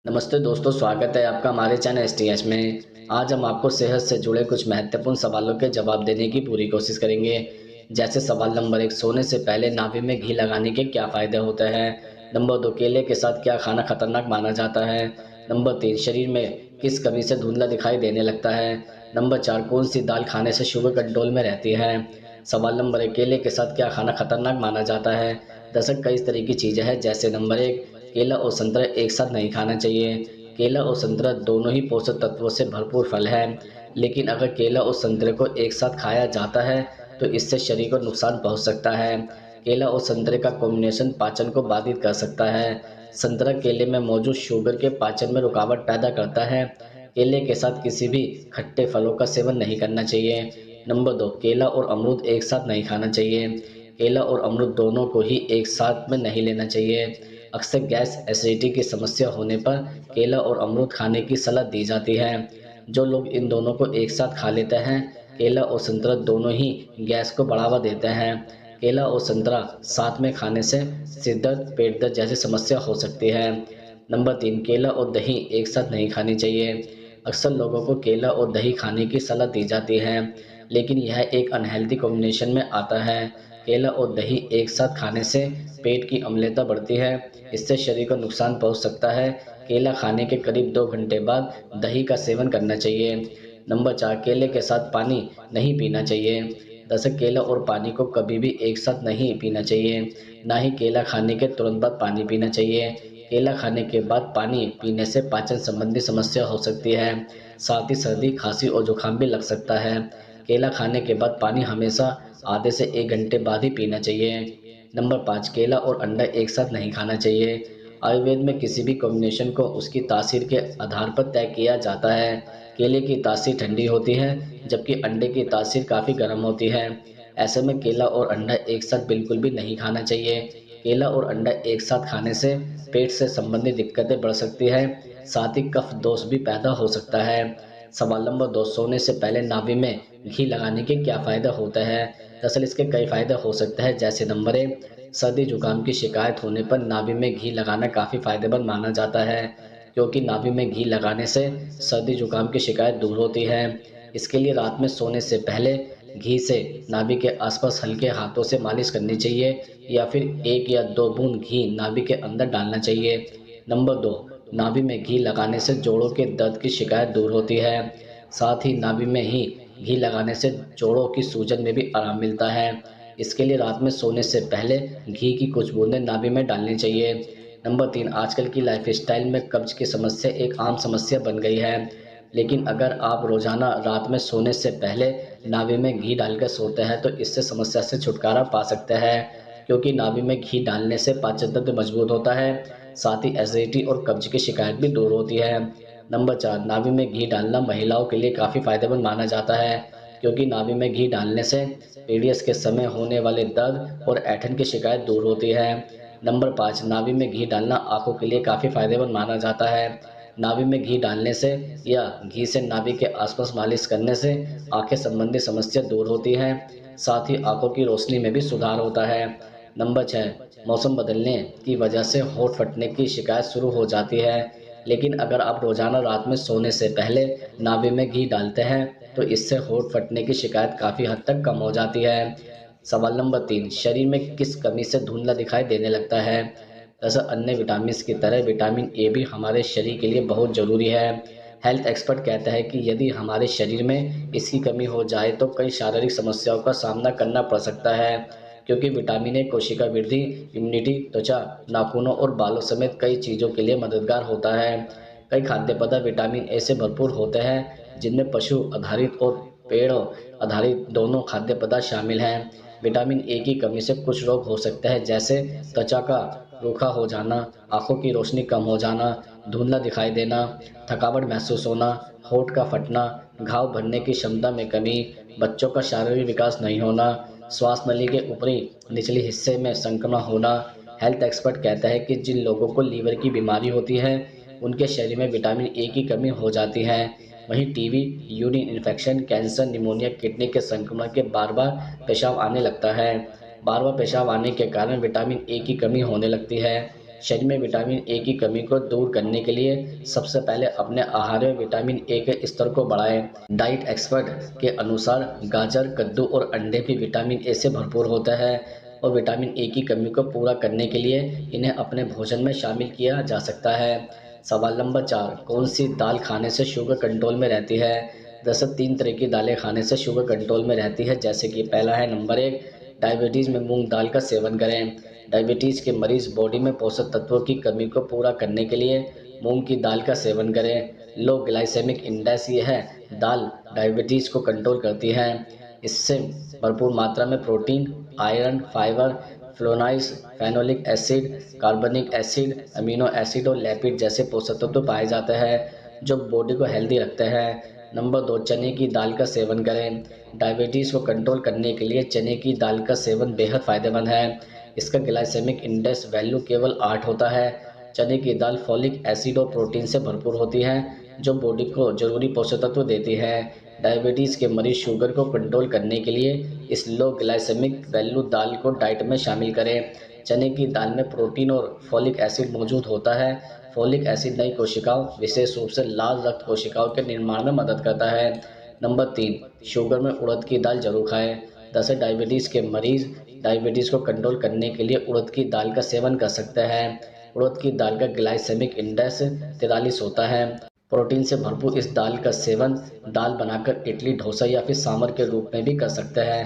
नमस्ते दोस्तों, स्वागत है आपका हमारे चैनल एसटीएच में। आज हम आपको सेहत से जुड़े कुछ महत्वपूर्ण सवालों के जवाब देने की पूरी कोशिश करेंगे। जैसे सवाल नंबर 1, सोने से पहले नाभि में घी लगाने के क्या फ़ायदे होते हैं। नंबर 2, केले के साथ क्या खाना खतरनाक माना जाता है। नंबर 3, शरीर में किस कमी से धुंधला दिखाई देने लगता है। नंबर 4, कौन सी दाल खाने से शुगर कंट्रोल में रहती है। सवाल नंबर 1, केले के साथ क्या खाना खतरनाक माना जाता है। दरअसल कई तरह की चीज़ें हैं। जैसे नंबर 1, केला और संतरा एक साथ नहीं खाना चाहिए। केला और संतरा दोनों ही पोषक तत्वों से भरपूर फल हैं, लेकिन अगर केला और संतरे को एक साथ खाया जाता है तो इससे शरीर को नुकसान पहुंच सकता है। केला और संतरे का कॉम्बिनेशन पाचन को बाधित कर सकता है। संतरा केले में मौजूद शुगर के पाचन में रुकावट पैदा करता है। केले के साथ किसी भी खट्टे फलों का सेवन नहीं करना चाहिए। नंबर 2, केला और अमरूद एक साथ नहीं खाना चाहिए। केला और अमरूद दोनों को ही एक साथ में नहीं लेना चाहिए। अक्सर गैस एसिडिटी की समस्या होने पर केला और अमरूद खाने की सलाह दी जाती है। जो लोग इन दोनों को एक साथ खा लेते हैं, केला और संतरा दोनों ही गैस को बढ़ावा देते हैं। केला और संतरा साथ में खाने से सिर दर्द, पेट दर्द जैसी समस्या हो सकती है। नंबर 3, केला और दही एक साथ नहीं खानी चाहिए। अक्सर लोगों को केला और दही खाने की सलाह दी जाती है, लेकिन यह एक अनहेल्दी कॉम्बिनेशन में आता है। केला और दही एक साथ खाने से पेट की अम्लता बढ़ती है। इससे शरीर को नुकसान पहुंच सकता है। केला खाने के करीब 2 घंटे बाद दही का सेवन करना चाहिए। नंबर 4, केले के साथ पानी नहीं पीना चाहिए। दरअसल केला और पानी को कभी भी एक साथ नहीं पीना चाहिए। ना ही केला खाने के तुरंत बाद पानी पीना चाहिए। केला खाने के बाद पानी पीने से पाचन संबंधी समस्या हो सकती है। साथ ही सर्दी, खांसी और जुकाम भी लग सकता है। केला खाने के बाद पानी हमेशा आधे से 1 घंटे बाद ही पीना चाहिए। नंबर 5, केला और अंडा एक साथ नहीं खाना चाहिए। आयुर्वेद में किसी भी कॉम्बिनेशन को उसकी तासीर के आधार पर तय किया जाता है। केले की तासीर ठंडी होती है, जबकि अंडे की तासीर काफ़ी गर्म होती है। ऐसे में केला और अंडा एक साथ बिल्कुल भी नहीं खाना चाहिए। केला और अंडा एक साथ खाने से पेट से संबंधित दिक्कतें बढ़ सकती है। साथ ही कफ दोष भी पैदा हो सकता है। सवाल नंबर 2, सोने से पहले नाभि में घी लगाने के क्या फ़ायदा होता है। दरअसल इसके कई फ़ायदे हो सकते हैं। जैसे नंबर 1, सर्दी जुकाम की शिकायत होने पर नाभि में घी लगाना काफ़ी फ़ायदेमंद माना जाता है, क्योंकि नाभि में घी लगाने से सर्दी जुकाम की शिकायत दूर होती है। इसके लिए रात में सोने से पहले घी से नाभि के आसपास हल्के हाथों से मालिश करनी चाहिए, या फिर 1 या 2 बूंद घी नाभि के अंदर डालना चाहिए। नंबर 2, नाभि में घी लगाने से जोड़ों के दर्द की शिकायत दूर होती है। साथ ही नाभि में ही घी लगाने से जोड़ों की सूजन में भी आराम मिलता है। इसके लिए रात में सोने से पहले घी की कुछ बूंदें नाभि में डालनी चाहिए। नंबर 3, आजकल की लाइफस्टाइल में कब्ज की समस्या एक आम समस्या बन गई है, लेकिन अगर आप रोजाना रात में सोने से पहले नाभि में घी डालकर सोते हैं तो इससे समस्या से छुटकारा पा सकते हैं, क्योंकि नाभि में घी डालने से पाचन तंत्र मजबूत होता है। साथ ही एसिडिटी और कब्ज की शिकायत भी दूर होती है। नंबर 4, नाभि में घी डालना महिलाओं के लिए काफ़ी फायदेमंद माना जाता है, क्योंकि नाभि में घी डालने से पीरियड्स के समय होने वाले दर्द और ऐंठन की शिकायत दूर होती है। नंबर 5, नाभि में घी डालना आंखों के लिए काफ़ी फायदेमंद माना जाता है। नाभि में घी डालने से या घी से नाभि के आसपास मालिश करने से आंखें संबंधी समस्या दूर होती है। साथ ही आंखों की रोशनी में भी सुधार होता है। नंबर 6, मौसम बदलने की वजह से होंठ फटने की शिकायत शुरू हो जाती है, लेकिन अगर आप रोजाना रात में सोने से पहले नाभि में घी डालते हैं तो इससे होंठ फटने की शिकायत काफ़ी हद तक कम हो जाती है। सवाल नंबर 3, शरीर में किस कमी से धुंधला दिखाई देने लगता है। दरअसल अन्य विटामिन की तरह विटामिन ए भी हमारे शरीर के लिए बहुत ज़रूरी है। हेल्थ एक्सपर्ट कहता है कि यदि हमारे शरीर में इसकी कमी हो जाए तो कई शारीरिक समस्याओं का सामना करना पड़ सकता है, क्योंकि विटामिन ए कोशिका वृद्धि, इम्यूनिटी, त्वचा, नाखूनों और बालों समेत कई चीज़ों के लिए मददगार होता है। कई खाद्य पदार्थ विटामिन ए से भरपूर होते हैं, जिनमें पशु आधारित और पेड़ आधारित दोनों खाद्य पदार्थ शामिल हैं। विटामिन ए की कमी से कुछ रोग हो सकते हैं, जैसे त्वचा का रूखा हो जाना, आंखों की रोशनी कम हो जाना, धुंधला दिखाई देना, थकावट महसूस होना, होंठ का फटना, घाव भरने की क्षमता में कमी, बच्चों का शारीरिक विकास नहीं होना, श्वास नली के ऊपरी निचले हिस्से में संक्रमण होना। हेल्थ एक्सपर्ट कहता है कि जिन लोगों को लीवर की बीमारी होती है उनके शरीर में विटामिन ए की कमी हो जाती है। वहीं TB, urine infection, cancer, pneumonia, kidney के संक्रमण के बार बार पेशाब आने लगता है। बार बार पेशाब आने के कारण विटामिन ए की कमी होने लगती है। शरीर में विटामिन ए की कमी को दूर करने के लिए सबसे पहले अपने आहार में विटामिन ए के स्तर को बढ़ाएं। डाइट एक्सपर्ट के अनुसार गाजर, कद्दू और अंडे भी विटामिन ए से भरपूर होता है और विटामिन ए की कमी को पूरा करने के लिए इन्हें अपने भोजन में शामिल किया जा सकता है। सवाल नंबर 4, कौन सी दाल खाने से शुगर कंट्रोल में रहती है? दरअसल 3 तरह की दालें खाने से शुगर कंट्रोल में रहती है, जैसे कि पहला है नंबर 1, डायबिटीज़ में मूंग दाल का सेवन करें। डायबिटीज़ के मरीज बॉडी में पोषक तत्वों की कमी को पूरा करने के लिए मूंग की दाल का सेवन करें। लो ग्लाइसेमिक इंडेक्स ये है, दाल डायबिटीज़ को कंट्रोल करती है। इससे भरपूर मात्रा में protein, iron, fibre, flavonoids, phenolic acid, कार्बनिक एसिड, अमीनो एसिड और लैपिड जैसे पोषक तत्व पाए जाते हैं जो बॉडी को हेल्दी रखते हैं। नंबर 2, चने की दाल का सेवन करें। डायबिटीज़ को कंट्रोल करने के लिए चने की दाल का सेवन बेहद फ़ायदेमंद है। इसका ग्लाइसेमिक इंडेक्स वैल्यू केवल 8 होता है। चने की दाल फॉलिक एसिड और प्रोटीन से भरपूर होती है जो बॉडी को जरूरी पोषक तत्व देती है। डायबिटीज़ के मरीज शुगर को कंट्रोल करने के लिए इस लो ग्लाइसेमिक वैल्यू दाल को डाइट में शामिल करें। चने की दाल में प्रोटीन और फॉलिक एसिड मौजूद होता है। फॉलिक एसिड नई कोशिकाओं, विशेष रूप से लाल रक्त कोशिकाओं के निर्माण में मदद करता है। नंबर 3, शुगर में उड़द की दाल जरूर खाएं। दरअसल डायबिटीज़ के मरीज डायबिटीज़ को कंट्रोल करने के लिए उड़द की दाल का सेवन कर सकते हैं। उड़द की दाल का ग्लाइसेमिक इंडेक्स 43 होता है। प्रोटीन से भरपूर इस दाल का सेवन दाल बनाकर इडली, डोसा या फिर सांभर के रूप में भी कर सकते हैं।